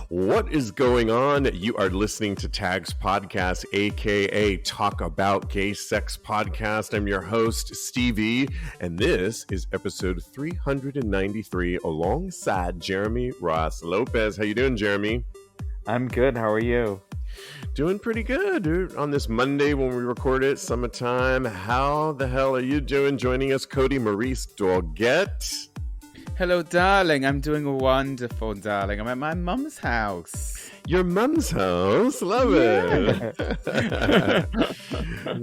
What is going on? You are listening to TAGSPodcast, aka Talk About Gay Sex Podcast. I'm your host, Stevie, and this is episode 393 alongside Jeremy Ross Lopez. How you doing, Jeremy? I'm good. How are you? Doing pretty good, dude. On this Monday when we record it, summertime. How the hell are you doing? Joining us, Kodi, Maurice, Doggette. Hello, darling. I'm doing wonderful, darling. I'm at my mum's house. Your mum's house? Love it.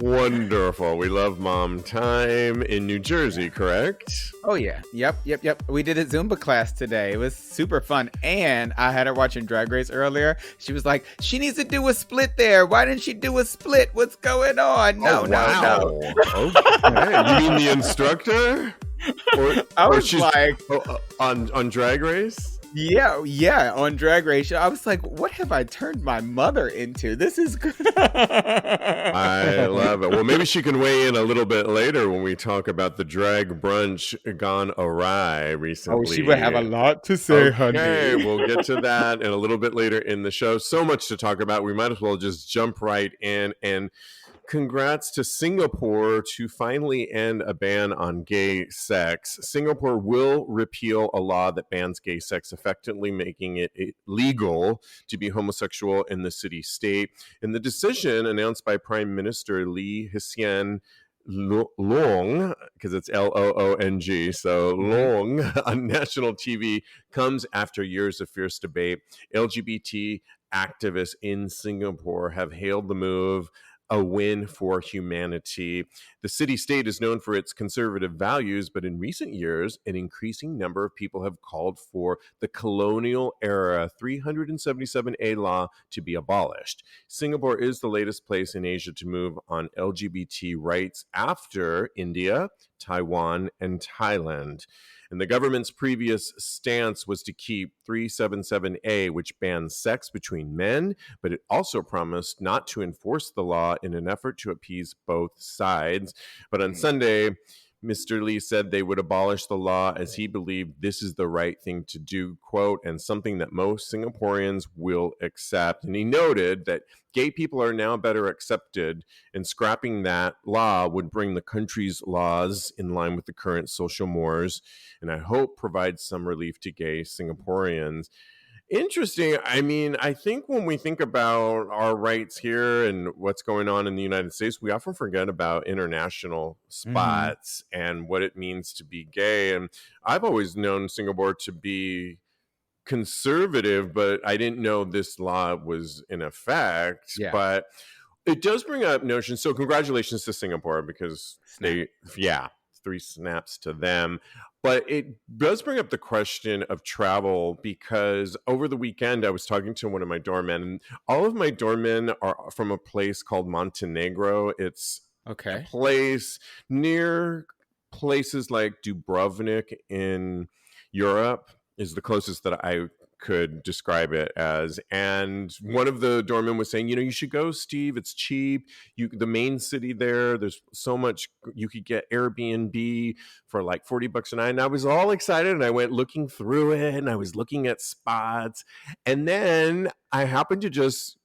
Wonderful. We love mom time in New Jersey, correct? Oh, yeah. Yep. We did a Zumba class today. It was super fun. And I had her watching Drag Race earlier. She was like, she needs to do a split there. Why didn't she do a split? What's going on? No. Okay. You mean the instructor? I was like... on Drag Race? Yeah, on Drag Race. I was like, what have I turned my mother into? This is good. I love it. Well, maybe she can weigh in a little bit later when we talk about the drag brunch gone awry recently. Oh, she would have a lot to say, honey. Okay, we'll get to that in a little bit later in the show. So much to talk about. We might as well just jump right in. And congrats to Singapore to finally end a ban on gay sex. Singapore will repeal a law that bans gay sex, effectively making it legal to be homosexual in the city-state. And the decision announced by Prime Minister Lee Hsien Loong, because it's L-O-O-N-G, so Loong, on national TV, comes after years of fierce debate. LGBT activists in Singapore have hailed the move a win for humanity. The city-state is known for its conservative values, but in recent years, an increasing number of people have called for the colonial-era 377A law to be abolished. Singapore is the latest place in Asia to move on LGBT rights after India, Taiwan, and Thailand. And the government's previous stance was to keep 377A, which bans sex between men, but it also promised not to enforce the law in an effort to appease both sides. But on Sunday, Mr. Lee said they would abolish the law as he believed this is the right thing to do, quote, and something that most Singaporeans will accept. And he noted that gay people are now better accepted, and scrapping that law would bring the country's laws in line with the current social mores, and I hope provides some relief to gay Singaporeans. Interesting. I mean, I think when we think about our rights here and what's going on in the United States, we often forget about international spots and what it means to be gay. And I've always known Singapore to be conservative, but I didn't know this law was in effect. Yeah. But it does bring up notions. So congratulations to Singapore, because three snaps to them. But it does bring up the question of travel, because over the weekend I was talking to one of my doormen, and all of my doormen are from a place called Montenegro. It's a place near places like Dubrovnik in Europe is the closest that I could describe it as. And one of the doormen was saying, you should go, Steve. It's cheap. The main city there, there's so much. You could get Airbnb for like $40 a night. And I was all excited, and I went looking through it, and I was looking at spots. And then I happened to just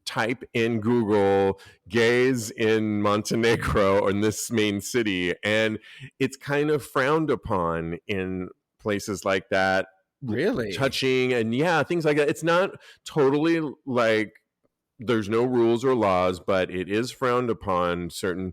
type in Google gays in Montenegro or in this main city, and it's kind of frowned upon in places like that. Really? Touching and things like that. It's not totally like there's no rules or laws, but it is frowned upon certain,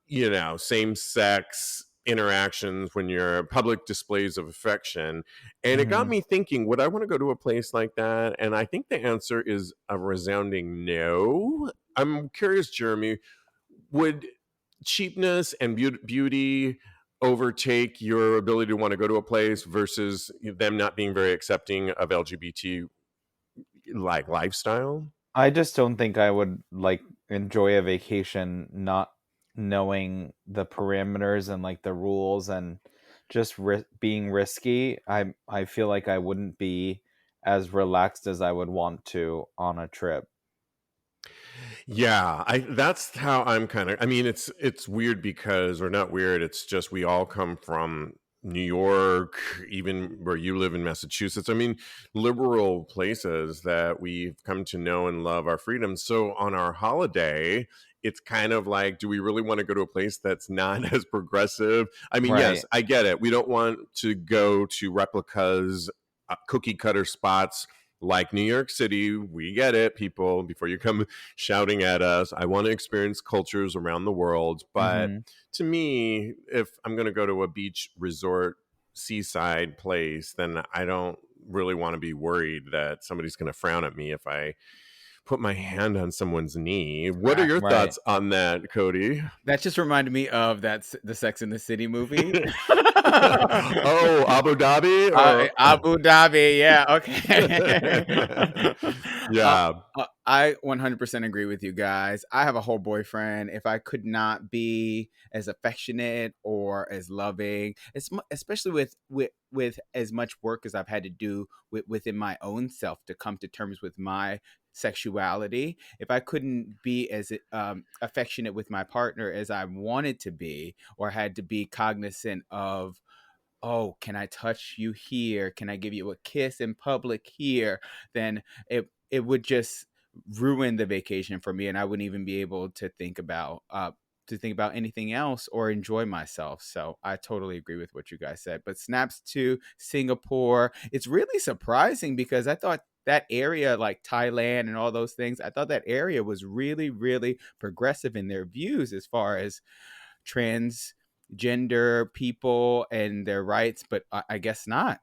same-sex interactions when you're public displays of affection. And it got me thinking, would I want to go to a place like that? And I think the answer is a resounding no. I'm curious, Jeremy, would cheapness and beauty overtake your ability to want to go to a place versus them not being very accepting of LGBT like lifestyle? I just don't think I would enjoy a vacation not knowing the parameters and the rules and just being risky. I feel like I wouldn't be as relaxed as I would want to on a trip. Yeah, that's how I'm kind of. I mean, it's weird because, or not weird. It's just we all come from New York, even where you live in Massachusetts. I mean, liberal places that we've come to know and love our freedoms. So on our holiday, it's kind of like, do we really want to go to a place that's not as progressive? I mean, Right. yes, I get it. We don't want to go to replicas, cookie cutter spots like New York City. We get it, people, before you come shouting at us. I want to experience cultures around the world. But hmm to me, if I'm going to go to a beach resort, seaside place, then I don't really want to be worried that somebody's going to frown at me if I put my hand on someone's knee. What are your Right. thoughts on that, Kodi? That just reminded me of the Sex in the City movie. Oh, Abu Dhabi or Abu Dhabi, yeah, okay. yeah. I 100% agree with you guys. I have a whole boyfriend. If I could not be as affectionate or as loving, especially with as much work as I've had to do within my own self to come to terms with my sexuality, if I couldn't be as affectionate with my partner as I wanted to be, or had to be cognizant of, oh, can I touch you here? Can I give you a kiss in public here? Then it would just ruin the vacation for me, and I wouldn't even be able to think about anything else or enjoy myself. So I totally agree with what you guys said. But snaps to Singapore, it's really surprising because I thought that area, like Thailand and all those things, I thought that area was really, really progressive in their views as far as transgender people and their rights, but I guess not.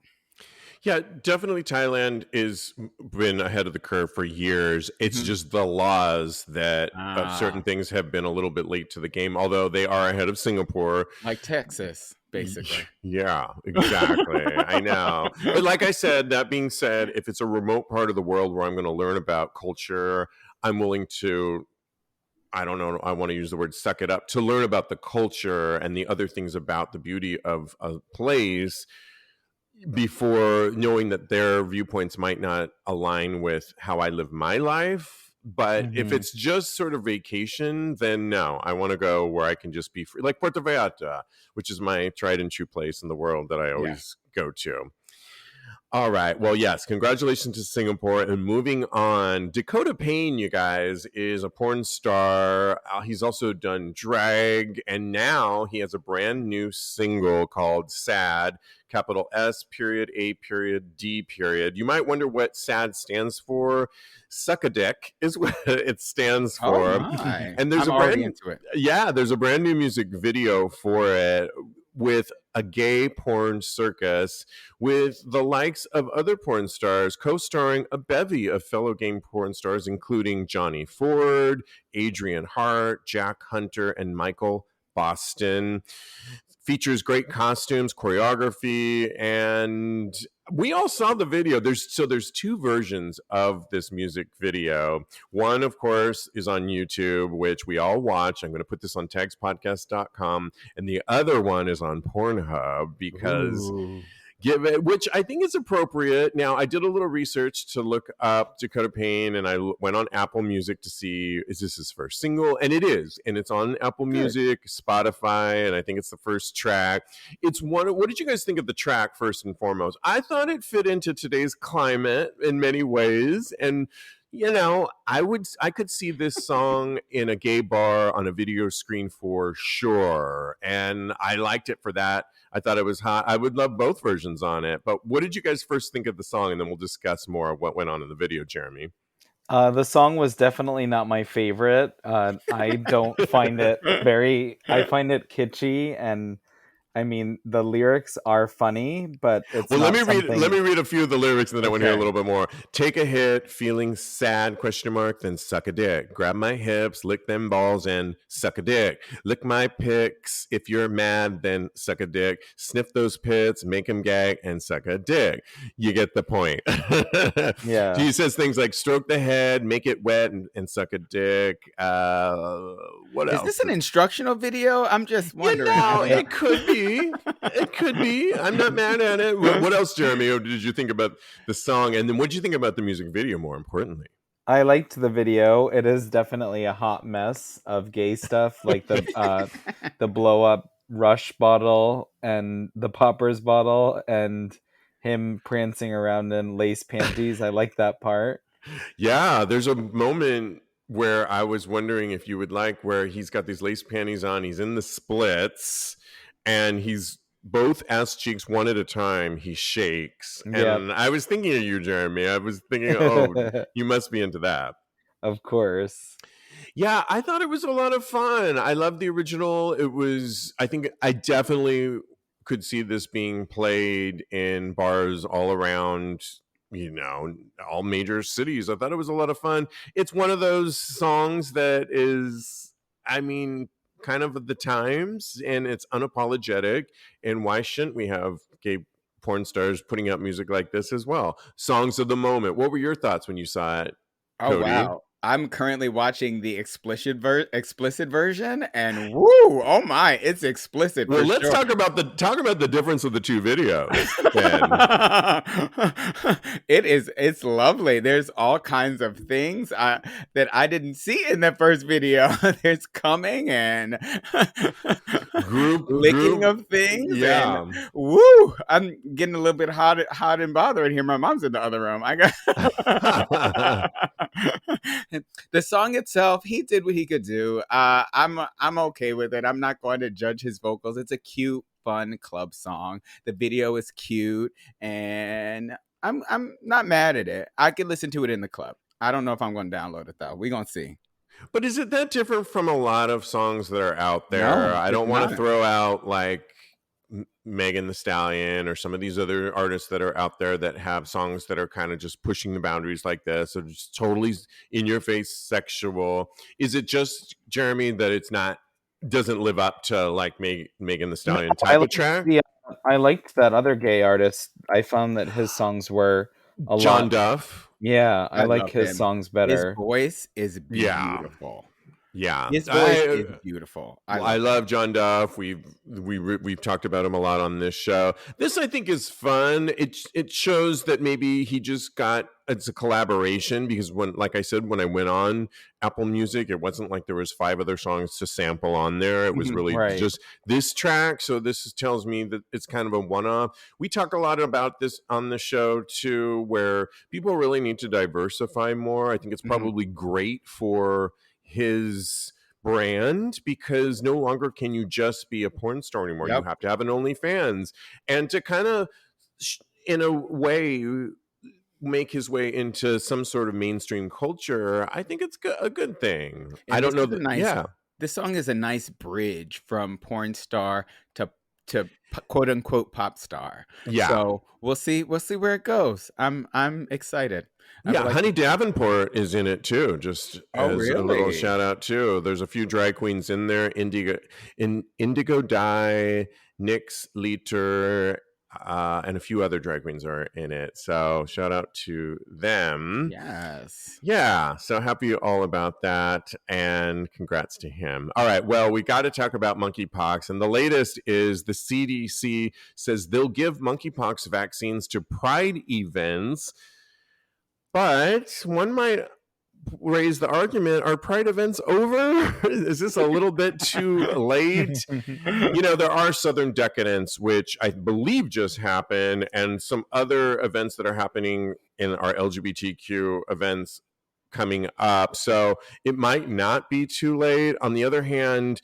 Yeah, definitely Thailand is been ahead of the curve for years. It's Mhm. just the laws that of certain Ah, things have been a little bit late to the game, although they are ahead of Singapore. like Texas, basically. Yeah, exactly. I know. But like I said, that being said, if it's a remote part of the world where I'm going to learn about culture, I'm willing to, I don't know, I want to use the word suck it up to learn about the culture and the other things about the beauty of a place before knowing that their viewpoints might not align with how I live my life. But if hmm it's just sort of vacation, then no, I want to go where I can just be free, like Puerto Vallarta, which is my tried and true place in the world that I Yeah. always go to. All right. Well, yes. Congratulations to Singapore. And moving on, Dakota Payne, you guys, is a porn star. He's also done drag. And now he has a brand new single called S.A.D, capital S period A period D period. You might wonder what S.A.D stands for. Suck a dick is what it stands Oh for. my. And there's I'm a already brand, into it. yeah, there's a brand new music video for it with a gay porn circus with the likes of other porn stars co-starring a bevy of fellow gay porn stars, including Johnny Ford, Adrian Hart, Jack Hunter, and Michael Boston. Features great costumes, choreography, and we all saw the video. There's two versions of this music video. One, of course, is on YouTube, which we all watch. I'm going to put this on TAGSPodcast.com, and the other one is on Pornhub because Ooh. give it, which I think is appropriate. Now, I did a little research to look up Dakota Payne, and I went on Apple Music to see, is this his first single? And it is, and it's on Apple Good. Music, Spotify, and I think it's the first track. It's one. What did you guys think of the track first and foremost? I thought it fit into today's climate in many ways, and I could see this song in a gay bar on a video screen for sure, and I liked it for that. I thought it was hot. I would love both versions on it. But what did you guys first think of the song? And then we'll discuss more of what went on in the video, Jeremy. The song was definitely not my favorite. I don't find it I find it kitschy, and I mean the lyrics are funny, but it's Well, let not me read. Let something. me read a few of the lyrics, and then I want to hear a Okay. little bit more. Take a hit, feeling sad? Question mark. Then suck a dick. Grab my hips, lick them balls, and suck a dick. Lick my pics. If you're mad, then suck a dick. Sniff those pits, make them gag, and suck a dick. You get the point. Yeah. He says things like stroke the head, make it wet, and suck a dick. What Is else? this an instructional video? I'm just wondering. It could be. It could be. I'm not mad at it. What else, Jeremy? Or did you think about the song? And then what did you think about the music video, more importantly? I liked the video. It is definitely a hot mess of gay stuff, like the blow up Rush bottle and the Poppers bottle and him prancing around in lace panties. I like that part. Yeah, there's a moment where I was wondering if you would like where he's got these lace panties on, he's in the splits, and he's both ass cheeks one at a time. He shakes. Yep. And I was thinking of you, Jeremy. I was thinking, oh, you must be into that. Of course. Yeah, I thought it was a lot of fun. I love the original. I think I definitely could see this being played in bars all around, all major cities. I thought it was a lot of fun. It's one of those songs that is, I mean, kind of the times, and it's unapologetic. And why shouldn't we have gay porn stars putting out music like this as well? Songs of the moment. What were your thoughts when you saw it, Oh Kodi? wow. I'm currently watching the explicit version, and woo, oh my, it's explicit. Well, for let's sure. talk about the difference of the two videos. It's lovely. There's all kinds of things that I didn't see in the first video. There's coming and licking of things. Yeah. And woo, I'm getting a little bit hot and bothered here. My mom's in the other room. I got the song itself. He did what he could do. I'm okay with it. I'm not going to judge his vocals. It's a cute, fun club song. The video is cute, and I'm not mad at it. I could listen to it in the club. I don't know if I'm going to download it though. We're going to see. But is it that different from a lot of songs that are out there? No, I don't it's want to not. throw out like Megan Thee Stallion or some of these other artists that are out there that have songs that are kind of just pushing the boundaries like this, or just totally in your face sexual. Is it just, Jeremy, that it's not, doesn't live up to like Megan Thee Stallion type of track? I liked that other gay artist. I found that his songs were a John lot. Duff. Yeah, I like love his him. songs His better. voice is Yeah. beautiful. Yeah, His voice is beautiful. I love John Duff. We've talked about him a lot on this show. This, I think, is fun. It shows that maybe he just got, it's a collaboration, because like I said, when I went on Apple Music, it wasn't like there was 5 other songs to sample on there. It was really Right. just this track. So this tells me that it's kind of a one-off. We talk a lot about this on the show too, where people really need to diversify more. I think it's probably great for his brand, because no longer can you just be a porn star anymore. Yep. You have to have an OnlyFans, and to kind of in a way make his way into some sort of mainstream culture, I think it's a good thing. And I don't know this is that. Yeah, this song is a nice bridge from porn star to quote unquote pop star. yeah. So we'll see where it goes. I'm excited. Yeah, Honey Davenport is in it too. Just as a little really? shout out too. There's a few drag queens in there. Indigo Dye, Nyx Liter, and a few other drag queens are in it. So shout out to them. Yes. Yeah, so happy all about that, and congrats to him. All right, well, we got to talk about monkeypox, and the latest is the CDC says they'll give monkeypox vaccines to Pride events. But one might raise the argument, are Pride events over? Is this a little bit too late? There are Southern Decadence, which I believe just happened, and some other events that are happening in our LGBTQ events coming up. So it might not be too late. On the other hand,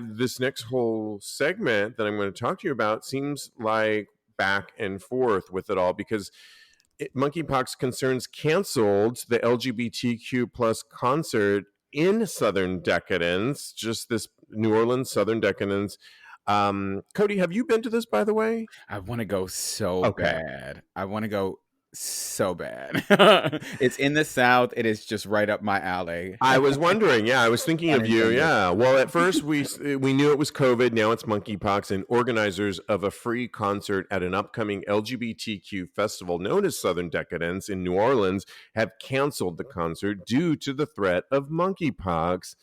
this next whole segment that I'm going to talk to you about seems like back and forth with it all, because monkeypox concerns canceled the LGBTQ plus concert in Southern Decadence, just this New Orleans Southern Decadence. Kodi, have you been to this, by the way? I want to go so bad. I want to go so bad. It's in the South. It is just right up my alley. I was wondering. Yeah, I was thinking of you. Yeah. Well, at first we knew it was COVID. Now it's monkeypox, and organizers of a free concert at an upcoming LGBTQ festival known as Southern Decadence in New Orleans have canceled the concert due to the threat of monkeypox.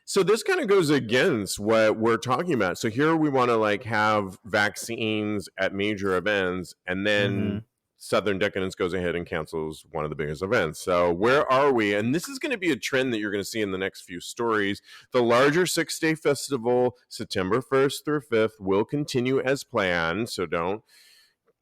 So this kind of goes against what we're talking about. So here we want to have vaccines at major events, and then Southern Decadence goes ahead and cancels one of the biggest events. So where are we? And this is going to be a trend that you're going to see in the next few stories. The larger 6-day festival, September 1st through 5th, will continue as planned. So don't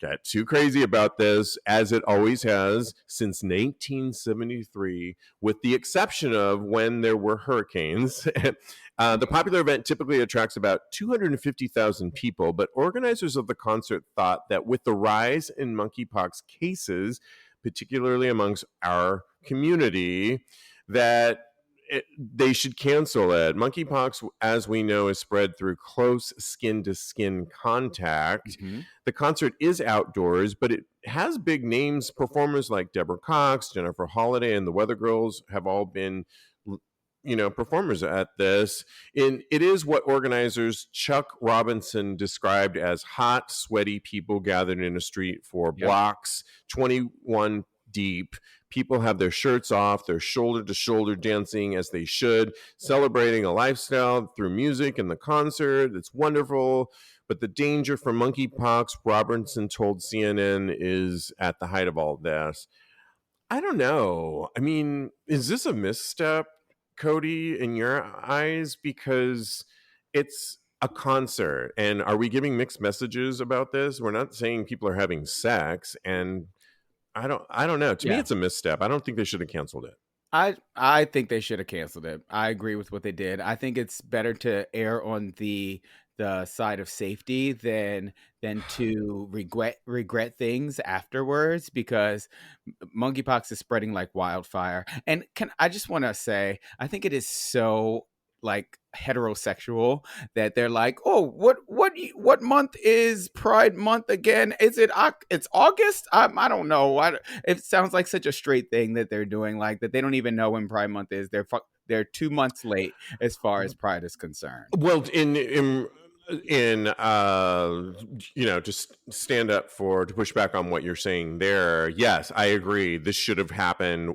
get too crazy about this, as it always has since 1973, with the exception of when there were hurricanes. The popular event typically attracts about 250,000 people, but organizers of the concert thought that with the rise in monkeypox cases, particularly amongst our community, that they should cancel it. Monkeypox, as we know, is spread through close skin-to-skin contact. Mhm. The concert is outdoors, but it has big names. Performers like Deborah Cox, Jennifer Holliday, and the Weather Girls have all been, performers at this. And it is what organizers Chuck Robinson described as hot, sweaty people gathered in a street for Yep. blocks, 21 deep. People have their shirts off, they're shoulder to shoulder dancing as they should, celebrating a lifestyle through music and the concert. It's wonderful. But the danger from monkeypox, Robinson told CNN, is at the height of all this. I don't know. I mean, is this a misstep, Kodi, in your eyes? Because it's a concert. And are we giving mixed messages about this? We're not saying people are having sex. And I don't know. To me, Yeah. it's a misstep. I don't think they should have canceled it. I think they should have canceled it. I agree with what they did. I think it's better to err on the side of safety than to regret things afterwards, because monkeypox is spreading like wildfire. And I just want to say, I think it is so like heterosexual that they're like, oh, what month is Pride Month again? Is it it's August? I don't know. It sounds like such a straight thing that they're doing, like that they don't even know when Pride Month is. They're 2 months late as far as Pride is concerned. Well, in just stand up to push back on what you're saying there. Yes, I agree. This should have happened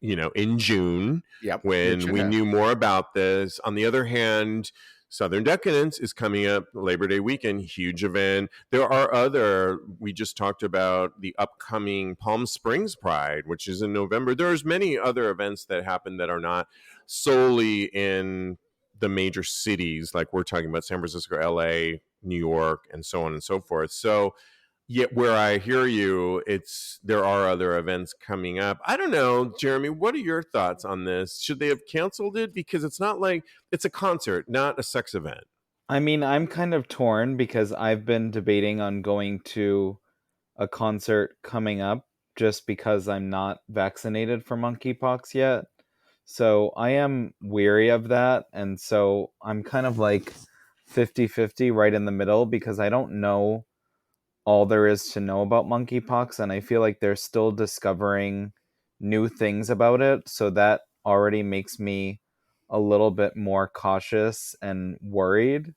in June, Yep, when we knew more about this. On the other hand, Southern Decadence is coming up Labor Day weekend, huge event. There are we just talked about the upcoming Palm Springs Pride, which is in November. There's many other events that happen that are not solely in the major cities, like we're talking about San Francisco, LA, New York, and so on and so forth. So yet where I hear you, there are other events coming up. I don't know, Jeremy, what are your thoughts on this? Should they have canceled it? Because it's not like it's a concert, not a sex event. I mean, I'm kind of torn because I've been debating on going to a concert coming up just because I'm not vaccinated for monkeypox yet. So I am weary of that. And so I'm kind of like 50-50 right in the middle, because I don't know all there is to know about monkeypox, and I feel like they're still discovering new things about it. So that already makes me a little bit more cautious and worried.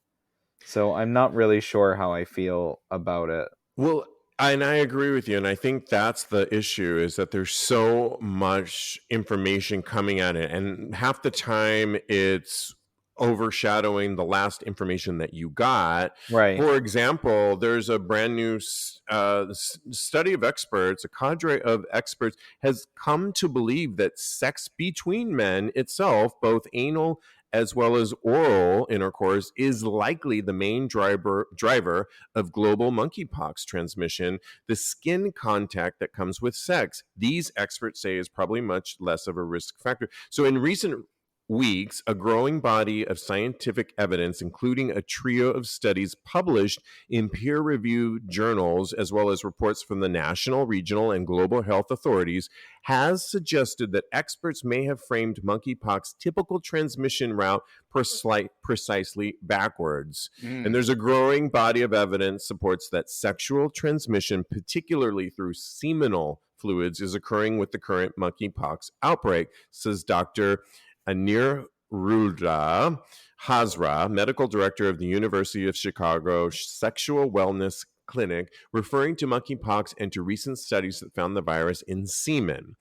So I'm not really sure how I feel about it. Well, and I agree with you. And I think that's the issue, is that there's so much information coming at it. And half the time it's overshadowing the last information that you got. Right. For example, there's a brand new study of experts, a cadre of experts has come to believe that sex between men itself, both anal as well as oral intercourse, is likely the main driver of global monkeypox transmission. The skin contact that comes with sex, these experts say, is probably much less of a risk factor. So in recent weeks, a growing body of scientific evidence, including a trio of studies published in peer-reviewed journals, as well as reports from the national, regional, and global health authorities, has suggested that experts may have framed monkeypox typical transmission route precisely backwards. And there's a growing body of evidence supports that sexual transmission, particularly through seminal fluids, is occurring with the current monkeypox outbreak, says Dr. Aniruddha Hazra, medical director of the University of Chicago Sexual Wellness Clinic, referring to monkeypox and to recent studies that found the virus in semen.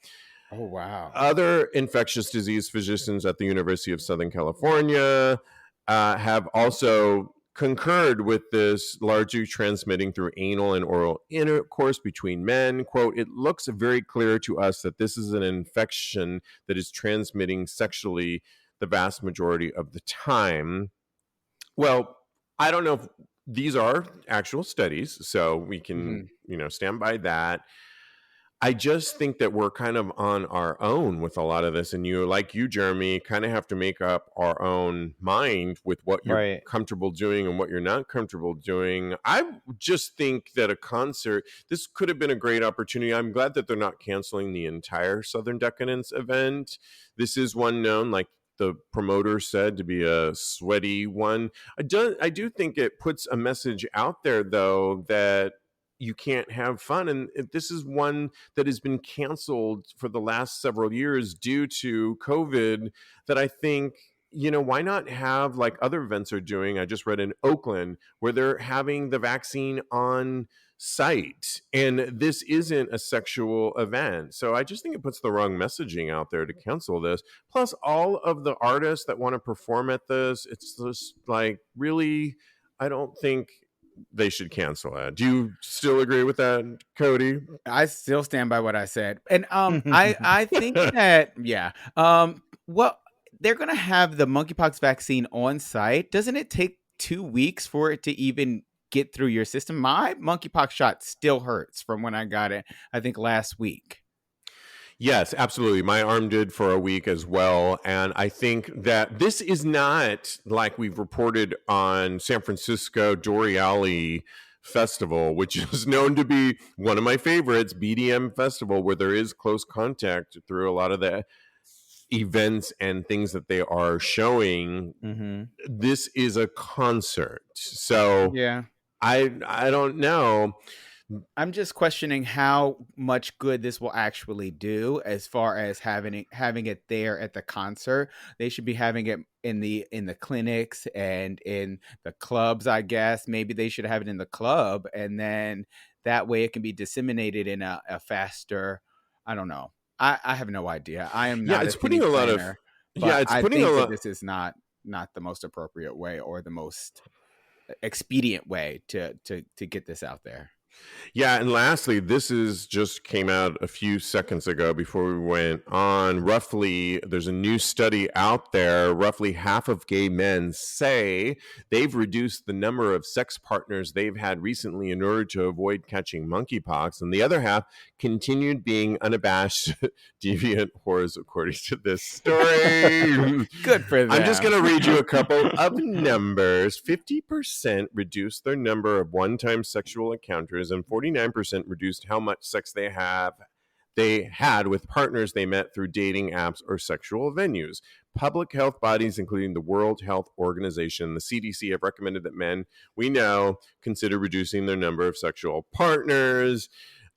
Oh, wow. Other infectious disease physicians at the University of Southern California have also concurred with this largely transmitting through anal and oral intercourse between men. Quote, it looks very clear to us that this is an infection that is transmitting sexually the vast majority of the time. Well, I don't know if these are actual studies, so we can, stand by that. I just think that we're kind of on our own with a lot of this. And like you, Jeremy, kind of have to make up our own mind with what you're Right. comfortable doing and what you're not comfortable doing. I just think that a concert, this could have been a great opportunity. I'm glad that they're not canceling the entire Southern Decadence event. This is one known, like the promoter said, to be a sweaty one. I do think it puts a message out there, though, that you can't have fun. And this is one that has been canceled for the last several years due to COVID, that I think, why not have like other events are doing? I just read in Oakland where they're having the vaccine on site, and this isn't a sexual event. So I just think it puts the wrong messaging out there to cancel this. Plus, all of the artists that want to perform at this, it's just like, really, I don't think they should cancel it. Do you still agree with that, Kodi? I still stand by what I said. And I think that, well, they're going to have the monkeypox vaccine on site. Doesn't it take 2 weeks for it to even get through your system? My monkeypox shot still hurts from when I got it, I think last week. Yes, absolutely. My arm did for a week as well. And I think that this is not like we've reported on San Francisco Dory Alley Festival, which is known to be one of my favorites, BDM Festival, where there is close contact through a lot of the events and things that they are showing. This is a concert. So yeah, I don't know. I'm just questioning how much good this will actually do as far as having it there at the concert. They should be having it in the clinics and in the clubs, I guess. Maybe they should have it in the club, and then that way it can be disseminated in a faster, I don't know. I have no idea. I am not it's putting a lot of it's putting a lot. This is not the most appropriate way or the most expedient way to get this out there. Yeah, and lastly, this is just came out a few seconds ago before we went on. Roughly, there's a new study out there. Roughly half of gay men say they've reduced the number of sex partners they've had recently in order to avoid catching monkeypox, and the other half continued being unabashed deviant whores, according to this story. Good for them. I'm just going to read you a couple of numbers. 50% reduced their number of one-time sexual encounters, and 49% reduced how much sex they had with partners they met through dating apps or sexual venues. Public health bodies, including the World Health Organization and the CDC, have recommended that men we know consider reducing their number of sexual partners.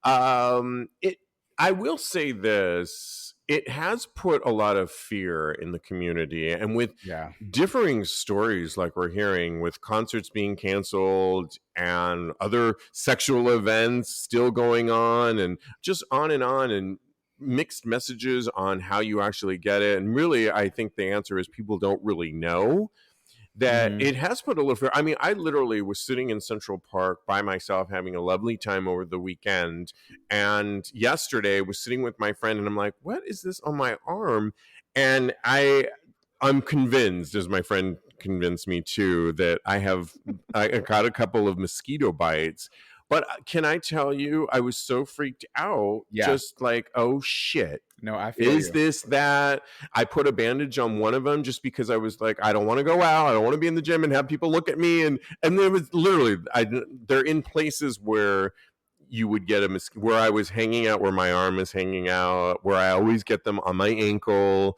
I will say this. It has put a lot of fear in the community, and with differing stories like we're hearing, with concerts being canceled and other sexual events still going on, and just on, and mixed messages on how you actually get it. And really, I think the answer is people don't really know. That it has put a little fear. I mean, I literally was sitting in Central Park by myself having a lovely time over the weekend. And yesterday I was sitting with my friend and I'm like, what is this on my arm? And I'm convinced, as my friend convinced me too, that I got a couple of mosquito bites. But can I tell you, I was so freaked out, just like, oh shit. No, I feel this, that? I put a bandage on one of them just because I was like, I don't want to go out. I don't want to be in the gym and have people look at me. And there was literally, they're in places where you would get where I was hanging out, where my arm is hanging out, where I always get them on my ankle.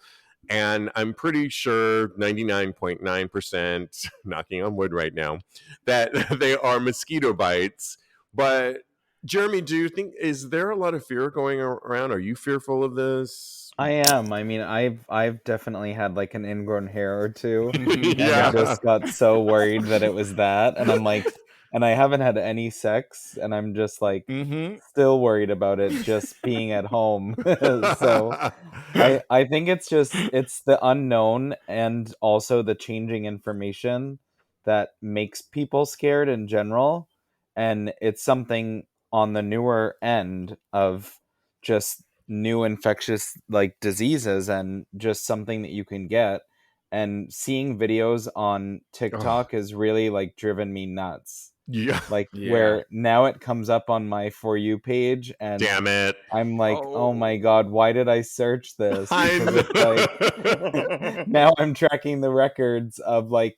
And I'm pretty sure 99.9%, knocking on wood right now, that they are mosquito bites. But Jeremy, do you think, is there a lot of fear going around? Are you fearful of this? I am. I mean, I've definitely had like an ingrown hair or two. And I just got so worried that it was that. And I'm like, and I haven't had any sex, and I'm just like still worried about it just being at home. So I think it's the unknown and also the changing information that makes people scared in general, and it's something on the newer end of just new infectious like diseases, and just something that you can get. And seeing videos on Oh, TikTok has really like driven me nuts. yeah. Like Yeah. where now it comes up on my For You page, and Damn it. I'm like, oh my Oh. God, why did I search this? I Because it's like know. now I'm tracking the records of like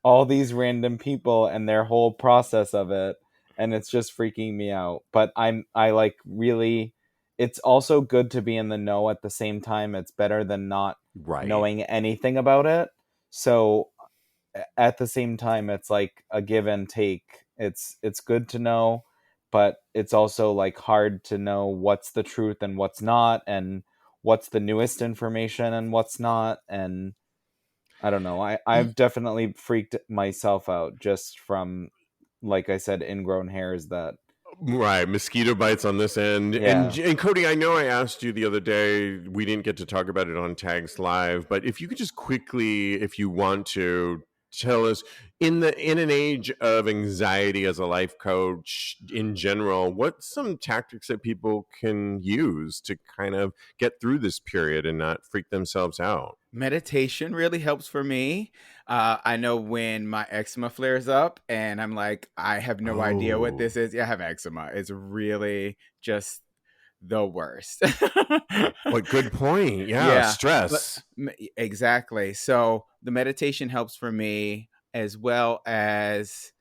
all these random people and their whole process of it, and it's just freaking me out. But I like really, it's also good to be in the know at the same time. It's better than not Right. knowing anything about it. So at the same time, it's like a give and take. It's good to know, but it's also like hard to know what's the truth and what's not, and what's the newest information and what's not. And I don't know, I've definitely freaked myself out just from, like I said, ingrown hairs that, Right, mosquito bites on this end, yeah. and Cody, I know I asked you the other day. We didn't get to talk about it on Tags Live, but if you could just quickly, if you want to, tell us in an age of anxiety as a life coach in general, what's some tactics that people can use to kind of get through this period and not freak themselves out? Meditation really helps for me. I know when my eczema flares up and I'm like, I have no idea what Oh, this is. Yeah, I have eczema. It's really just the worst. what good point. Yeah, Yeah, but stress. exactly. So the meditation helps for me, as well as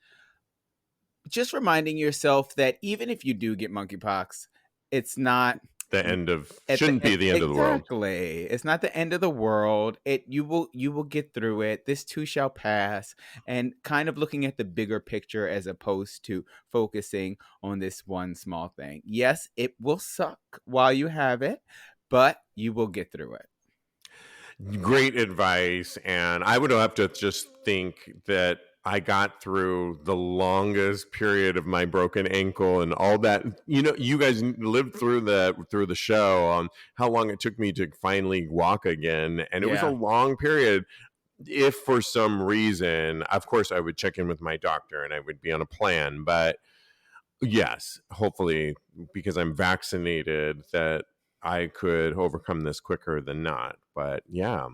just reminding yourself that even if you do get monkeypox, it's not The end of at the shouldn't be the end of the world. exactly, it's not the end of the world. It you will get through it. This too shall pass. And kind of looking at the bigger picture as opposed to focusing on this one small thing. Yes, it will suck while you have it, but you will get through it. Great advice. And I would have to just think that I got through the longest period of my broken ankle and all that. You know, you guys lived through the show on how long it took me to finally walk again. And it was a Yeah. long period. If for some reason, of course, I would check in with my doctor and I would be on a plan. But yes, hopefully, because I'm vaccinated, that I could overcome this quicker than not. But yeah,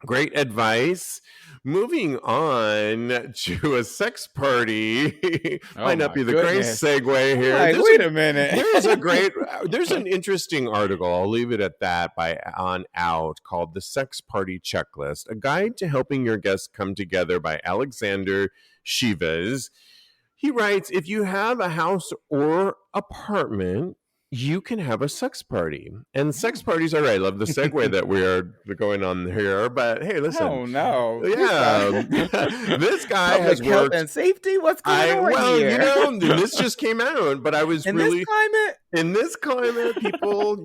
great advice. Moving on to a sex party Oh might not my be the great goodness. segue I'm here. like, wait a minute. There's an interesting article. I'll leave it at that by On Out called "The Sex Party Checklist: A Guide to Helping Your Guests Come Together" by Alexander Shivas. He writes, if you have a house or apartment, you can have a sex party. And sex parties, all right, I love the segue that we are going on here. But hey, listen, Oh no. Please yeah, stop. this guy has Public health worked. and safety? What's going on Well, you here? know, and this just came out, but I was In this really, climate? in this climate, people,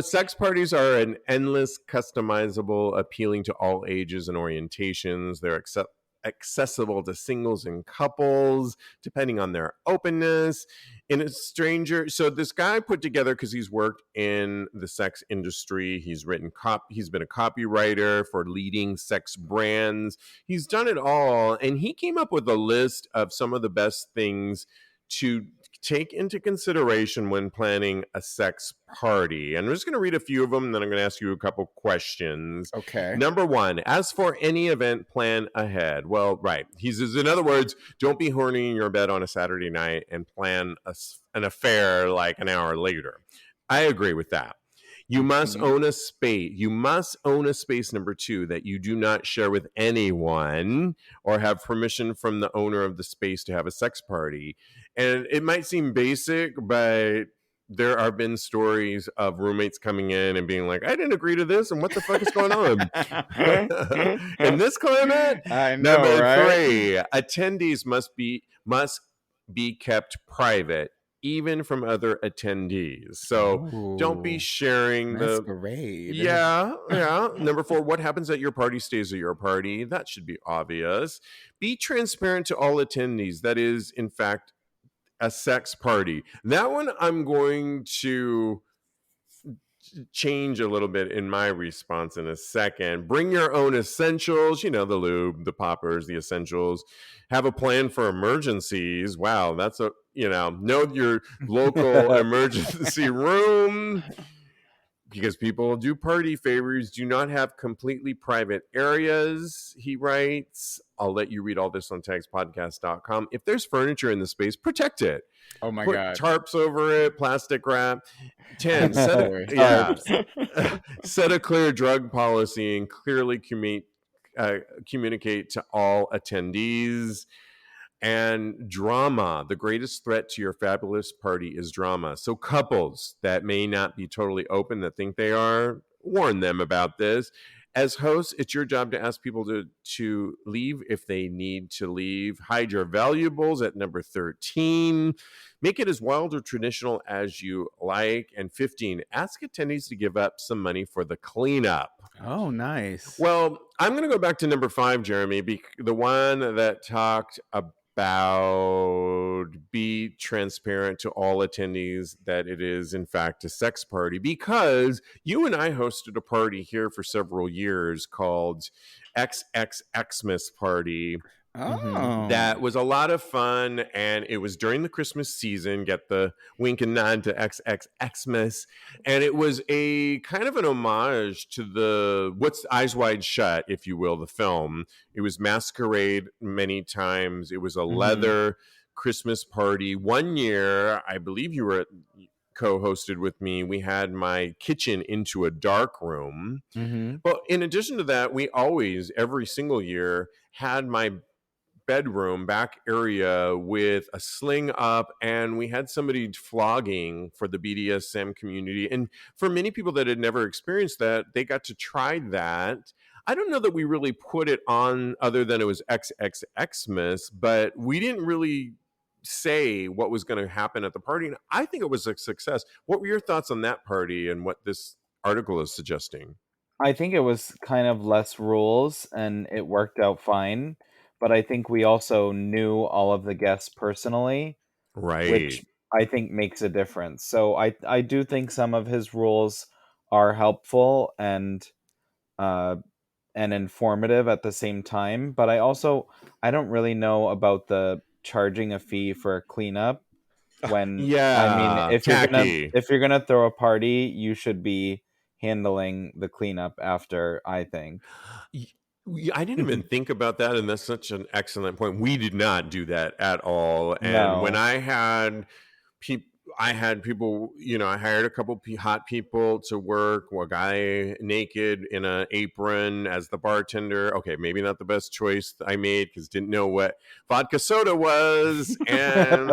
sex parties are an endless, customizable, appealing to all ages and orientations. They're accessible to singles and couples, depending on their openness. In a stranger, so this guy put together, because he's worked in the sex industry. He's written he's been a copywriter for leading sex brands. He's done it all, and he came up with a list of some of the best things to take into consideration when planning a sex party. And I'm just going to read a few of them, and then I'm going to ask you a couple questions. Okay. Number one, as for any event, plan ahead. Well, right. He says, in other words, don't be horny in your bed on a Saturday night and plan an affair like an hour later. I agree with that. You must Mhm. own a space. You must own a space, number two, that you do not share with anyone or have permission from the owner of the space to have a sex party. And it might seem basic, but there have been stories of roommates coming in and being like, I didn't agree to this, and what the fuck is going on? In this climate. I know, Number right? three, attendees must be kept private, even from other attendees. So don't be Oh, sharing the masquerade. yeah. Number four, what happens at your party stays at your party. That should be obvious. Be transparent to all attendees. That is, in fact, a sex party. That one I'm going to change a little bit in my response in a second. Bring your own essentials, the lube, the poppers, the essentials. Have a plan for emergencies. Wow, that's know your local emergency room, because people do party favors. Do not have completely private areas, he writes. I'll let you read all this on TAGSPodcast.com. If there's furniture in the space, protect it. Oh my Put God. tarps over it, plastic wrap. 10, set a clear drug policy and clearly communicate to all attendees. And drama. The greatest threat to your fabulous party is drama. So couples that may not be totally open, that think they are, warn them about this. As hosts, it's your job to ask people to leave if they need to leave. Hide your valuables at number 13. Make it as wild or traditional as you like. And 15, ask attendees to give up some money for the cleanup. Oh, nice. Well, I'm going to go back to number 5, Jeremy, the one that talked about be transparent to all attendees that it is in fact a sex party, because you and I hosted a party here for several years called XXXmas Party. Oh, That was a lot of fun, and it was during the Christmas season. Get the wink and nod to XXXmas, and it was a kind of an homage to the What's Eyes Wide Shut, if you will, the film. It was masquerade many times. It was a leather Christmas party. One year, I believe you were co-hosted with me. We had my kitchen into a dark room. But in addition to that, we always, every single year, had my bedroom back area with a sling up, and we had somebody flogging for the BDSM community. And for many people that had never experienced that, they got to try that. I don't know that we really put it on other than it was XXXmas, but we didn't really say what was going to happen at the party. And I think it was a success. What were your thoughts on that party and what this article is suggesting? I think it was kind of less rules and it worked out fine. But I think we also knew all of the guests personally, Right. which I think makes a difference. So I do think some of his rules are helpful and informative at the same time. But I don't really know about the charging a fee for a cleanup. When Yeah, if tacky. you're gonna throw a party, you should be handling the cleanup after, I think. I didn't even think about that, and that's such an excellent point. We did not do that at all. And No. when I had people, I hired a couple hot people to work, a guy naked in an apron as the bartender. Okay, maybe not the best choice I made because didn't know what vodka soda was. And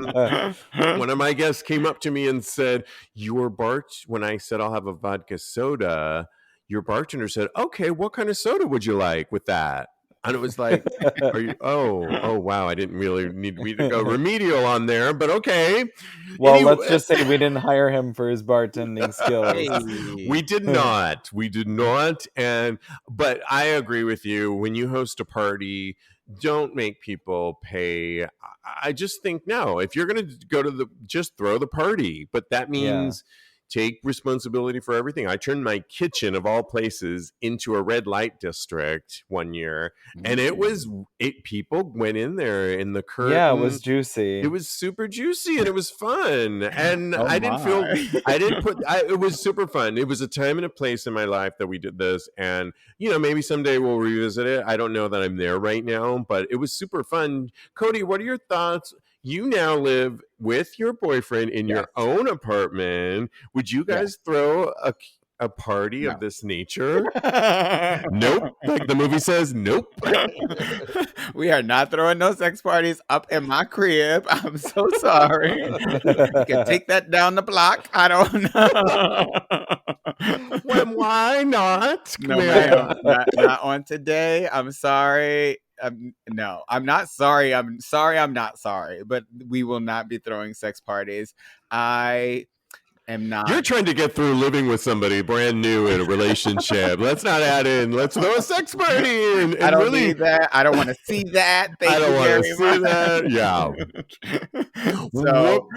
one of my guests came up to me and said, when I said I'll have a vodka soda, your bartender said, okay, what kind of soda would you like with that? And it was like, oh, wow, I didn't really need to go remedial on there, but okay. Well, Anyway, let's just say we didn't hire him for his bartending skills. We did not. But I agree with you. When you host a party, don't make people pay. I just think, no, if you're going to just throw the party, but that means take responsibility for everything. I turned my kitchen, of all places, into a red light district one year, and people went in there in the curtain. Yeah, it was juicy. It was super juicy, and it was fun. And it was super fun. It was a time and a place in my life that we did this, and maybe someday we'll revisit it. I don't know that I'm there right now, but it was super fun. Kodi, what are your thoughts? You now live with your boyfriend in your own apartment. Would you guys throw a party of this nature? Nope. Like the movie says, nope. We are not throwing no sex parties up in my crib. I'm so sorry. You can take that down the block. I don't know. Well, why not? No, ma'am. Not on today. I'm sorry. No, I'm not sorry. I'm sorry. I'm not sorry. But we will not be throwing sex parties. I am not. You're trying to get through living with somebody brand new in a relationship. Let's not add in. Let's throw a sex party in. I don't need that. I don't want to see that. Thank I don't you want very to see much. that. Yeah. So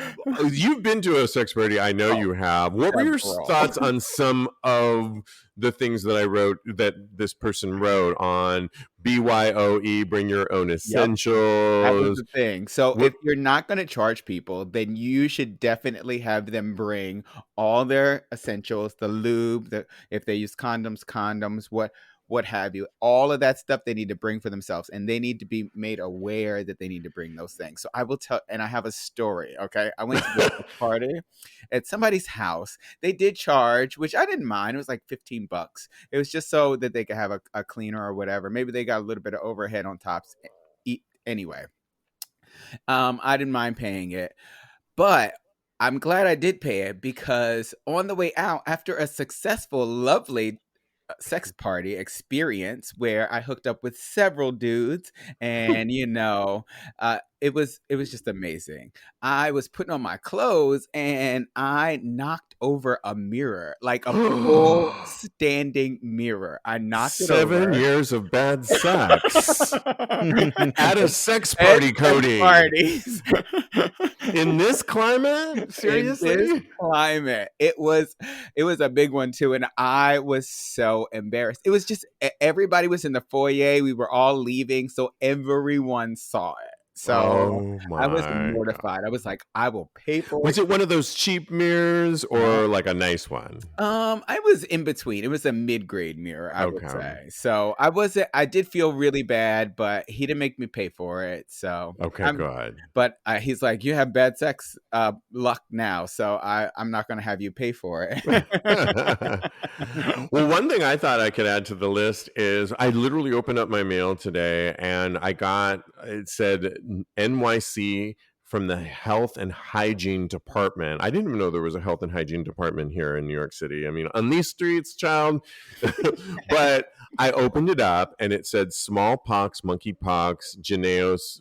You've been to a sex party. I know you have. What were your thoughts on some of the things that I wrote, that this person wrote on BYOE, bring your own essentials? That was the thing. So if you're not going to charge people, then you should definitely have them bring all their essentials, the lube, if they use condoms, what have you, all of that stuff they need to bring for themselves, and they need to be made aware that they need to bring those things. So I will tell, and I have a story. Okay, I went to this party at somebody's house. They did charge, which I didn't mind. It was like $15. It was just so that they could have a cleaner or whatever. Maybe they got a little bit of overhead on top. Anyway, I didn't mind paying it, but I'm glad I did pay it, because on the way out, after a successful, lovely sex party experience where I hooked up with several dudes, and it was just amazing. I was putting on my clothes and I knocked over a mirror, like a full standing mirror. I knocked it over. 7 years of bad sex at a sex party, Kodi. Parties. In this climate? Seriously? In this climate. It was a big one too, and I was so embarrassed. It was just, everybody was in the foyer. We were all leaving, so everyone saw it. So I was mortified. I was like, I will pay for it. Was it one of those cheap mirrors or like a nice one? I was in between. It was a mid-grade mirror, I would say. So I did feel really bad, but he didn't make me pay for it. So good. But he's like, you have bad sex luck now, so I'm not going to have you pay for it. Well, one thing I thought I could add to the list is I literally opened up my mail today and it said NYC from the Health and Hygiene Department. I didn't even know there was a Health and Hygiene Department here in New York City. I mean, on these streets, child. But I opened it up and it said smallpox, monkeypox, Jynneos.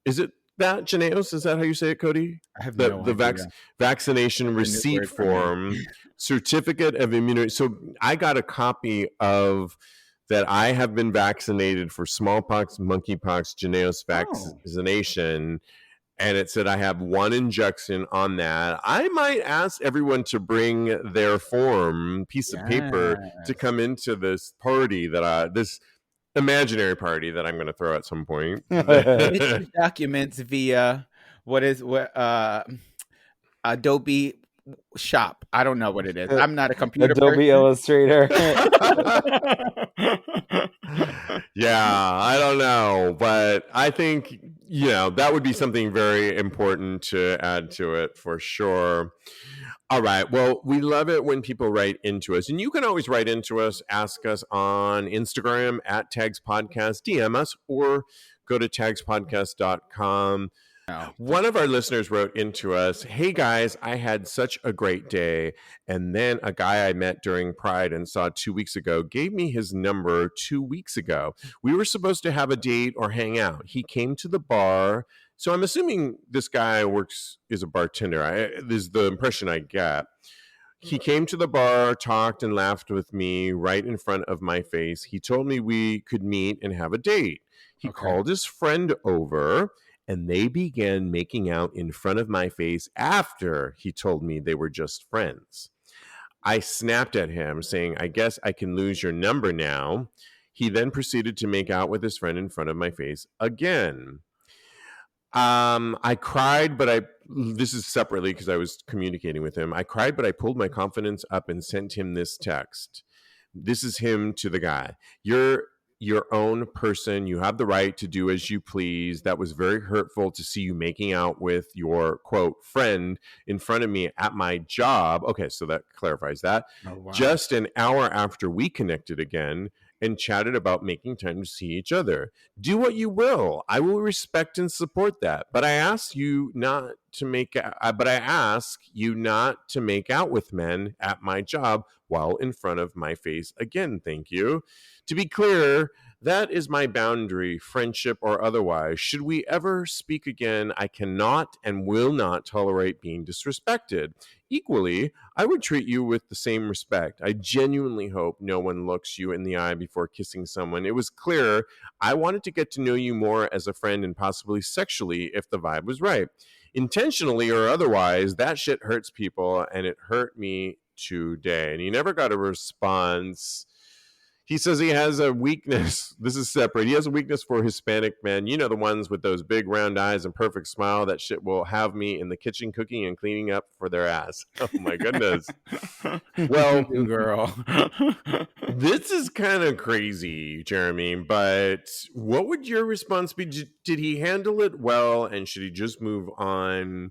Is it that Jynneos? Is that how you say it, Kodi? I have no idea. Vaccination receipt form, certificate of immunity. So I got a copy of that. I have been vaccinated for smallpox, monkeypox, Jynneos vaccination. And it said I have one injection on that. I might ask everyone to bring their piece of paper to come into this party this imaginary party that I'm going to throw at some point. Documents via Adobe Shop. I don't know what it is. I'm not a computer Adobe Illustrator. Yeah, I don't know, but I think that would be something very important to add to it for sure. All right. Well, we love it when people write into us, and you can always write into us, ask us on Instagram at TAGSPodcast, DM us, or go to TAGSPodcast.com. One of our listeners wrote into us, hey guys, I had such a great day. And then a guy I met during Pride and saw 2 weeks ago gave me his number 2 weeks ago. We were supposed to have a date or hang out. He came to the bar. So I'm assuming this guy is a bartender. This is the impression I get. He came to the bar, talked and laughed with me right in front of my face. He told me we could meet and have a date. He called his friend over, and they began making out in front of my face after he told me they were just friends. I snapped at him, saying, I guess I can lose your number now. He then proceeded to make out with his friend in front of my face again. I cried, but this is separately because I was communicating with him. I cried, but I pulled my confidence up and sent him this text. This is him to the guy. You're your own person. You have the right to do as you please. That was very hurtful to see you making out with your, quote, friend in front of me at my job. Okay, so that clarifies that. Oh, wow. Just an hour after we connected again and chatted about making time to see each other. Do what you will. I will respect and support that. But I ask you not to make out with men at my job while in front of my face again. Thank you. To be clear, That is my boundary, friendship or otherwise. Should we ever speak again, I cannot and will not tolerate being disrespected. Equally, I would treat you with the same respect. I genuinely hope no one looks you in the eye before kissing someone. It was clear I wanted to get to know you more as a friend and possibly sexually if the vibe was right. Intentionally or otherwise, that shit hurts people, and it hurt me today. And he never got a response. He says he has a weakness. This is separate. He has a weakness for Hispanic men. You know, the ones with those big round eyes and perfect smile. That shit will have me in the kitchen cooking and cleaning up for their ass. Oh my goodness. Well, You girl. this is kind of crazy, Jeremy, but what would your response be? Did he handle it well, and should he just move on?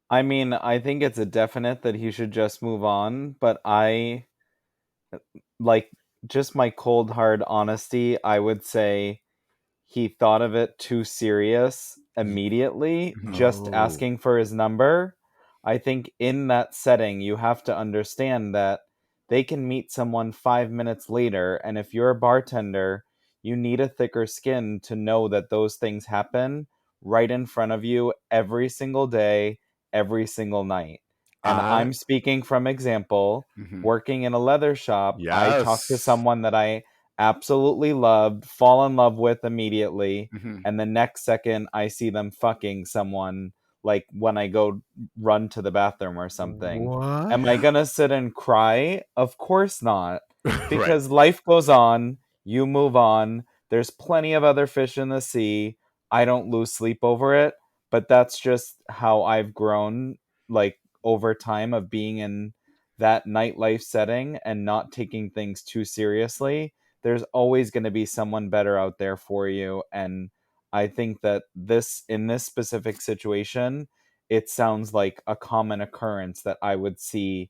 I mean, I think it's a definite that he should just move on, but I like just my cold hard honesty, I would say he thought of it too serious immediately, just Oh. asking for his number. I think in that setting, you have to understand that they can meet someone 5 minutes later, and if you're a bartender, you need a thicker skin to know that those things happen right in front of you every single day, every single night. And I'm speaking from example. Working in a leather shop, I talked to Yes. someone that I absolutely loved, fall in love with immediately, and the next second I see them fucking someone, like when I go run to the bathroom or something. What? Am I gonna sit and cry? Of course not. Right. Because life goes on, you move on, there's plenty of other fish in the sea. I don't lose sleep over it, but that's just how I've grown, like over time of being in that nightlife setting and not taking things too seriously. There's always going to be someone better out there for you, and I think that this in this specific situation, it sounds like a common occurrence that I would see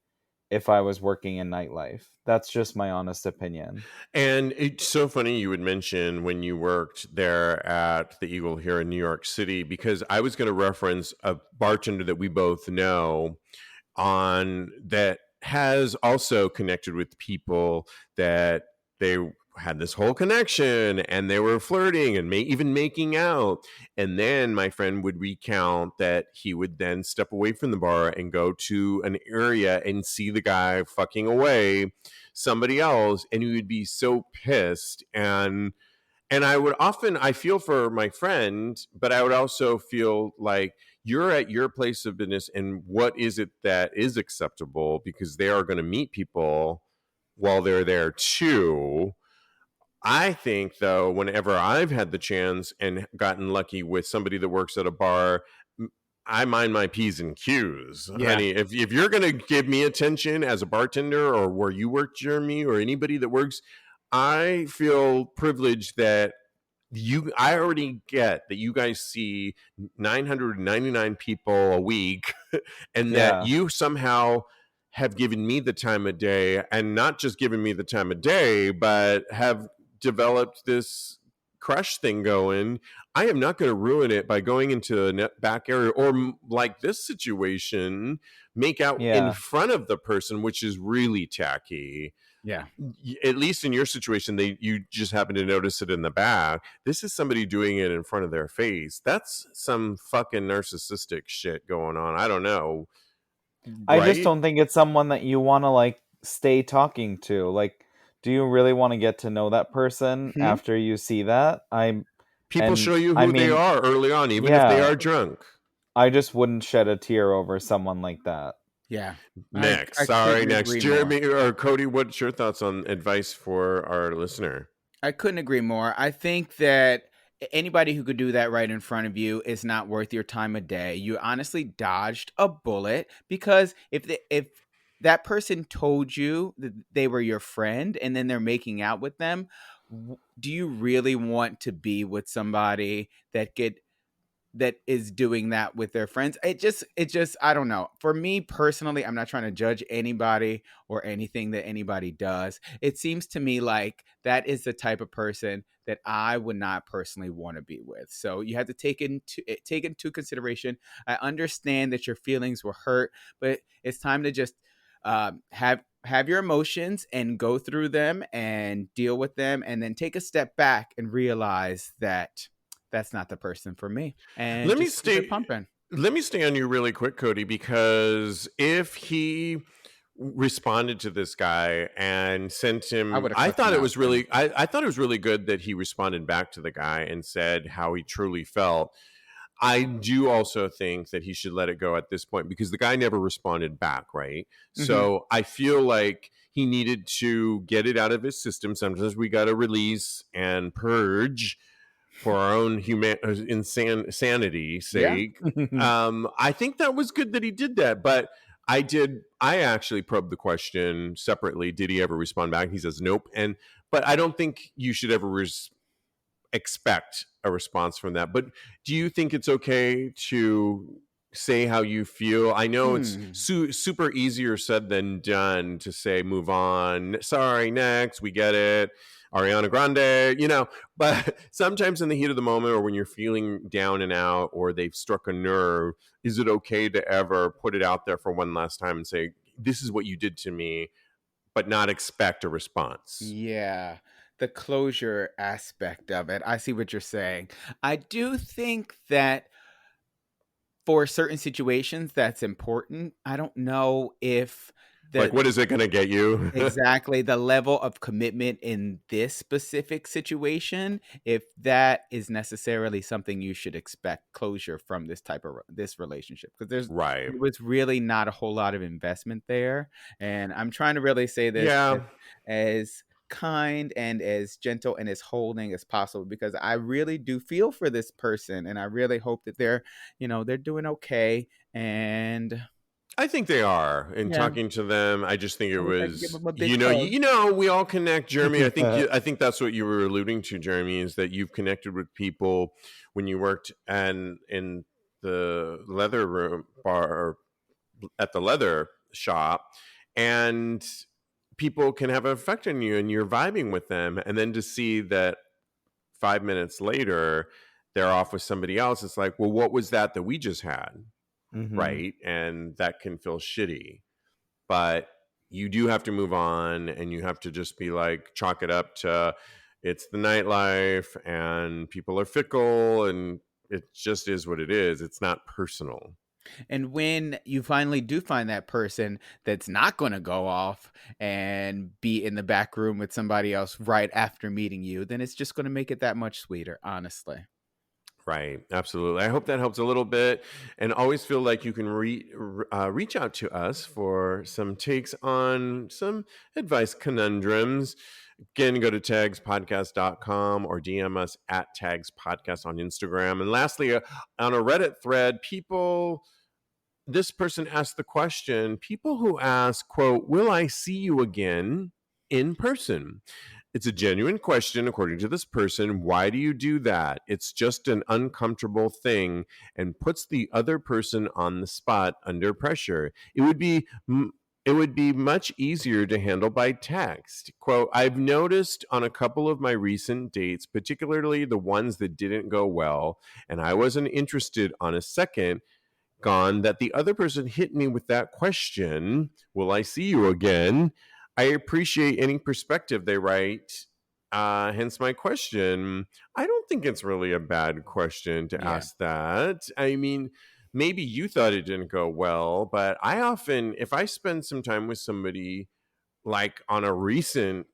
if I was working in nightlife. That's just my honest opinion. And it's so funny you would mention when you worked there at the Eagle here in New York City, because I was going to reference a bartender that we both know on that has also connected with people that they had this whole connection and they were flirting and even making out. And then my friend would recount that he would then step away from the bar and go to an area and see the guy fucking away somebody else, and he would be so pissed. And I feel for my friend, but I would also feel like you're at your place of business, and what is it that is acceptable, because they are going to meet people while they're there too. I think, though, whenever I've had the chance and gotten lucky with somebody that works at a bar, I mind my P's and Q's. Yeah. Honey, if you're going to give me attention as a bartender, or where you work, Jeremy, or anybody that works, I feel privileged that I already get that you guys see 999 people a week and that Yeah. you somehow have given me the time of day, and not just given me the time of day, but have developed this crush thing going. I am not going to ruin it by going into a back area, or like this situation, make out in Yeah. front of the person, which is really tacky. Yeah. At least in your situation, you just happen to notice it in the back. This is somebody doing it in front of their face. That's some fucking narcissistic shit going on. I don't know. I just Right? don't think it's someone that you want to like stay talking to. Like, do you really want to get to know that person after you see that? People show you I who they mean, are early on, even if they yeah, are drunk. I just wouldn't shed a tear over someone like that. Yeah. Next. I Sorry, couldn't next. agree Jeremy or Kodi, what's your thoughts on advice for our listener? I couldn't agree more. I think that anybody who could do that right in front of you is not worth your time of day. You honestly dodged a bullet, because if that person told you that they were your friend and then they're making out with them, do you really want to be with somebody that is doing that with their friends? It just I don't know. For me personally, I'm not trying to judge anybody or anything that anybody does. It seems to me like that is the type of person that I would not personally want to be with. So you have to take into consideration. I understand that your feelings were hurt, but it's time to just have your emotions and go through them and deal with them, and then take a step back and realize that that's not the person for me, and Let me just keep it stay. pumping. Let me stay on you really quick, Kodi, because if he responded to this guy and sent I him, would have cussed him out too. I thought it was really good that he responded back to the guy and said how he truly felt. I do also think that he should let it go at this point because the guy never responded back, right? Mhm. So I feel like he needed to get it out of his system. Sometimes we got to release and purge for our own insanity Yeah. sake. I think that was good that he did that, but I actually probed the question separately. Did he ever respond back? He says nope. But I don't think you should ever expect a response from that. But do you think it's okay to say how you feel? I know it's super easier said than done to say move on. Sorry, next, we get it. Ariana Grande, but sometimes in the heat of the moment or when you're feeling down and out or they've struck a nerve, is it okay to ever put it out there for one last time and say, this is what you did to me, but not expect a response? Yeah, the closure aspect of it. I see what you're saying. I do think that for certain situations that's important. I don't know if Like, what is it going to get you? exactly the level of commitment in this specific situation, if that is necessarily something you should expect closure from this type of this relationship, because Right. there was really not a whole lot of investment there, and I'm trying to really say this Yeah. as kind and as gentle and as holding as possible, because I really do feel for this person, and I really hope that they're doing okay. And I think they are. In yeah, talking to them, I just think it I wish I could give was, them a big hug. we all connect, Jeremy. I think that's what you were alluding to, Jeremy, is that you've connected with people when you worked in the leather room bar at the leather shop, and people can have an effect on you, and you're vibing with them, and then to see that 5 minutes later they're off with somebody else, it's like, well, what was that we just had? Mhm. Right? And that can feel shitty. But you do have to move on, and you have to just be like, chalk it up to it's the nightlife and people are fickle and it just is what it is. It's not personal. And when you finally do find that person that's not going to go off and be in the back room with somebody else right after meeting you, then it's just going to make it that much sweeter, honestly. Right. Absolutely. I hope that helps a little bit. And always feel like you can reach out to us for some takes on some advice conundrums. Again, go to TAGSPodcast.com or DM us at TAGSPodcast on Instagram. And lastly, on a Reddit thread, this person asked the question, people who ask, quote, will I see you again in person? It's a genuine question, according to this person. Why do you do that? It's just an uncomfortable thing and puts the other person on the spot under pressure. It would be much easier to handle by text. Quote, I've noticed on a couple of my recent dates, particularly the ones that didn't go well, and I wasn't interested on a second, gone, that the other person hit me with that question, will I see you again? I appreciate any perspective, they write. Hence my question. I don't think it's really a bad question to ask that. I mean, maybe you thought it didn't go well, but I often, if I spend some time with somebody, like on a recent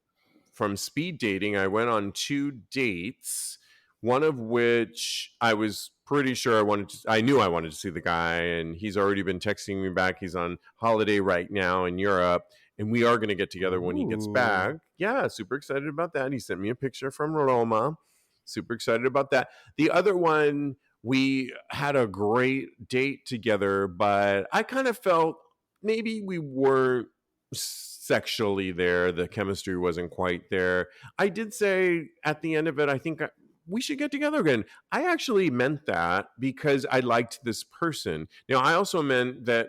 from speed dating, I went on 2 dates, one of which I was pretty sure I knew I wanted to see the guy, and he's already been texting me back. He's on holiday right now in Europe, and we are going to get together when he gets back. Yeah, super excited about that. He sent me a picture from Roma. Super excited about that. The other one, we had a great date together, but I kind of felt maybe we weren't sexually there. The chemistry wasn't quite there. I did say at the end of it, I think we should get together again. I actually meant that because I liked this person. Now, I also meant that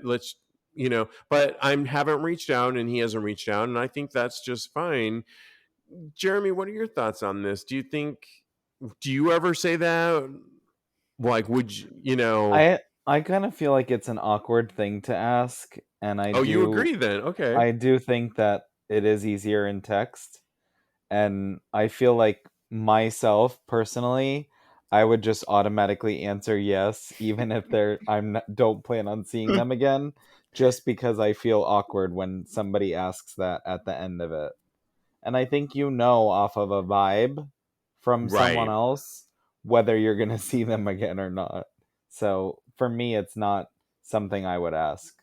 but I haven't reached out and he hasn't reached out, and I think that's just fine. Jeremy, what are your thoughts on this? Do you ever say that? Like, would you, I kind of feel like it's an awkward thing to ask, and you agree then? Okay. I do think that it is easier in text, and I feel like myself personally, I would just automatically answer yes, even if don't plan on seeing them again, just because I feel awkward when somebody asks that at the end of it. And I think off of a vibe from someone Right. else whether you're going to see them again or not. So for me, it's not something I would ask.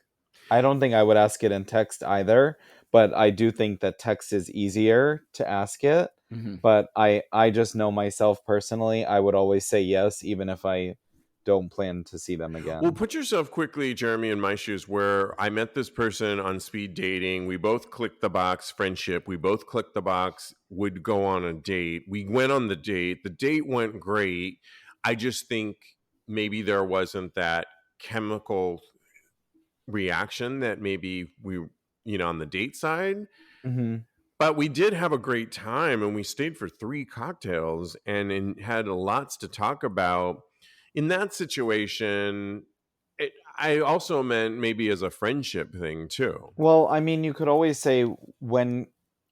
I don't think I would ask it in text either, but I do think that text is easier to ask it. Mhm. But I just know myself personally, I would always say yes, even if I don't plan to see them again. Well, put yourself quickly, Jeremy, in my shoes, where I met this person on speed dating. We both clicked the box friendship. We both clicked the box would go on a date. We went on the date. The date went great. I just think maybe there wasn't that chemical reaction that maybe we, on the date side. Mm-hmm. But we did have a great time, and we stayed for 3 cocktails and had lots to talk about. In that situation, I also meant maybe as a friendship thing too. Well, I mean, you could always say, when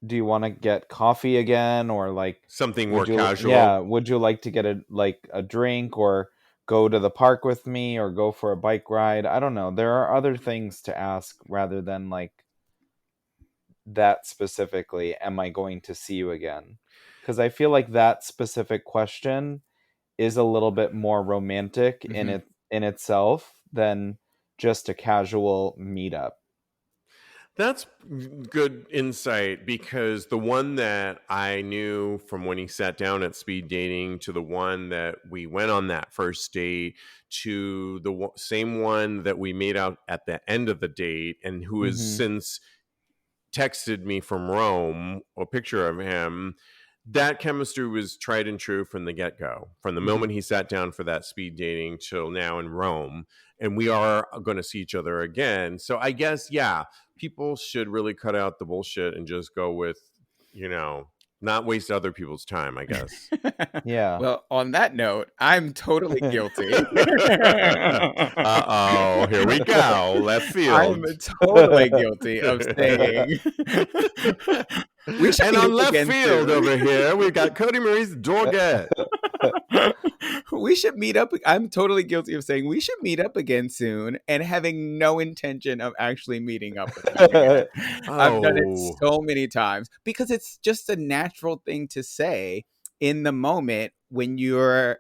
do you want to get coffee again, or like Something more would you, casual. yeah, would you like to get a drink, or go to the park with me, or go for a bike ride? I don't know. There are other things to ask rather than like that specifically, am I going to see you again? Because I feel like that specific question is a little bit more romantic Mhm. in itself than just a casual meetup. That's good insight, because the one that I knew from when he sat down at speed dating to the one that we went on that first date to the same one that we made out at the end of the date, and who has Mhm. since texted me from Rome, a picture of him. That chemistry was tried and true from the get-go, from the Mhm. moment he sat down for that speed dating till now in Rome. And we are going to see each other again. So I guess, yeah, people should really cut out the bullshit and just go with, not waste other people's time, I guess. Yeah. Well, on that note, I'm totally guilty. Uh-oh, here we go. Left I'm field. totally guilty of saying we should And meet on up left again field soon. over here, we've got Kodi, Maurice, Doggette. We should meet up. I'm totally guilty of saying we should meet up again soon and having no intention of actually meeting up with them again. I've done it Oh, so many times because it's just a natural thing to say in the moment when you're,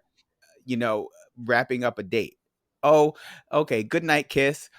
wrapping up a date. Oh, okay, good night, kiss.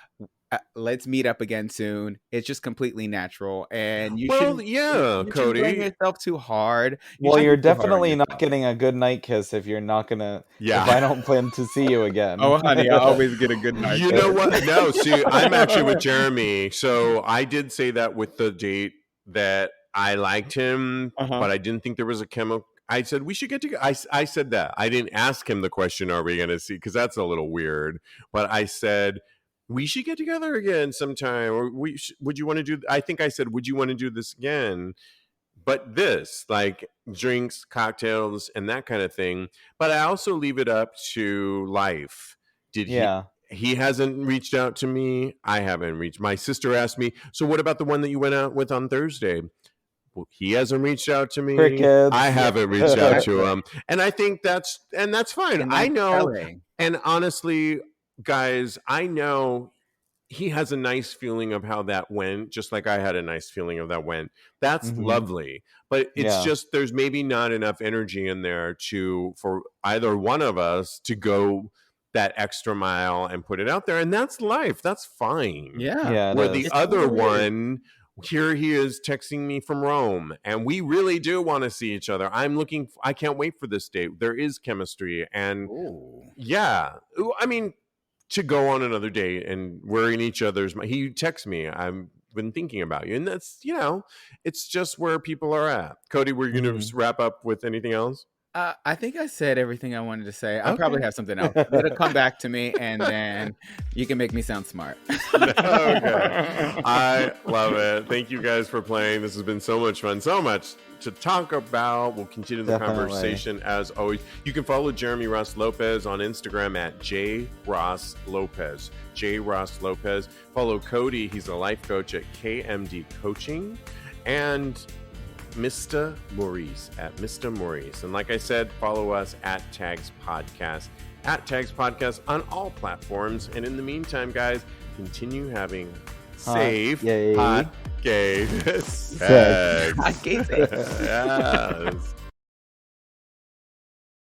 Let's meet up again soon. It's just completely natural, and you well, shouldn't yeah, you shouldn't blame Cody. yourself too hard. You Well, shouldn't you're be too hard on definitely not yourself. getting a good night kiss if you're not gonna. Yeah. If I don't plan to see you again. Oh, honey, I always get a good night. You know what? No, see, I'm actually with Jeremy. So I did say that with the date that I liked him, Uh-huh. but I didn't think there was a chemical. I said we should get together. I said that. I didn't ask him the question, "Are we going to see?" Because that's a little weird. But I said we should get together again sometime. Or would you want to do? I think I said, would you want to do this again? But this, like drinks, cocktails, and that kind of thing. But I also leave it up to life. Did Yeah. he hasn't reached out to me. I haven't reached. My sister asked me, so what about the one that you went out with on Thursday? Well, he hasn't reached out to me. Crickets. I haven't reached out to him. And I think that's fine. And I that's know. telling. And honestly, guys, I know he has a nice feeling of how that went, just like I had a nice feeling of that went. That's Mhm. lovely. But it's Yeah. just there's maybe not enough energy in there for either one of us to go that extra mile and put it out there. And that's life. That's fine. Yeah. Yeah. It Where is. the It other totally is. one, here he is texting me from Rome, and we really do want to see each other. I can't wait for this date. There is chemistry, and Ooh. yeah, I mean, to go on another date and we're in each other's. He texts me, I've been thinking about you, and that's it's just where people are at. Cody, we're gonna Mhm. wrap up with anything else. I think I said everything I wanted to say. I Okay. probably have something else. It'll come back to me, and then you can make me sound smart. Okay. I love it. Thank you guys for playing. This has been so much fun. So much to talk about. We'll continue the Definitely. conversation as always. You can follow Jeremy Ross Lopez on Instagram at jrosslopez. jrosslopez. Follow Kodi. He's a life coach at KMD Coaching. And Mr. Maurice at Mr. Maurice. And like I said, follow us at TAGSPodcast. At TAGSPodcast on all platforms. And in the meantime, guys, continue having safe, gay hot, gay sex. Hot gay sex. Yes.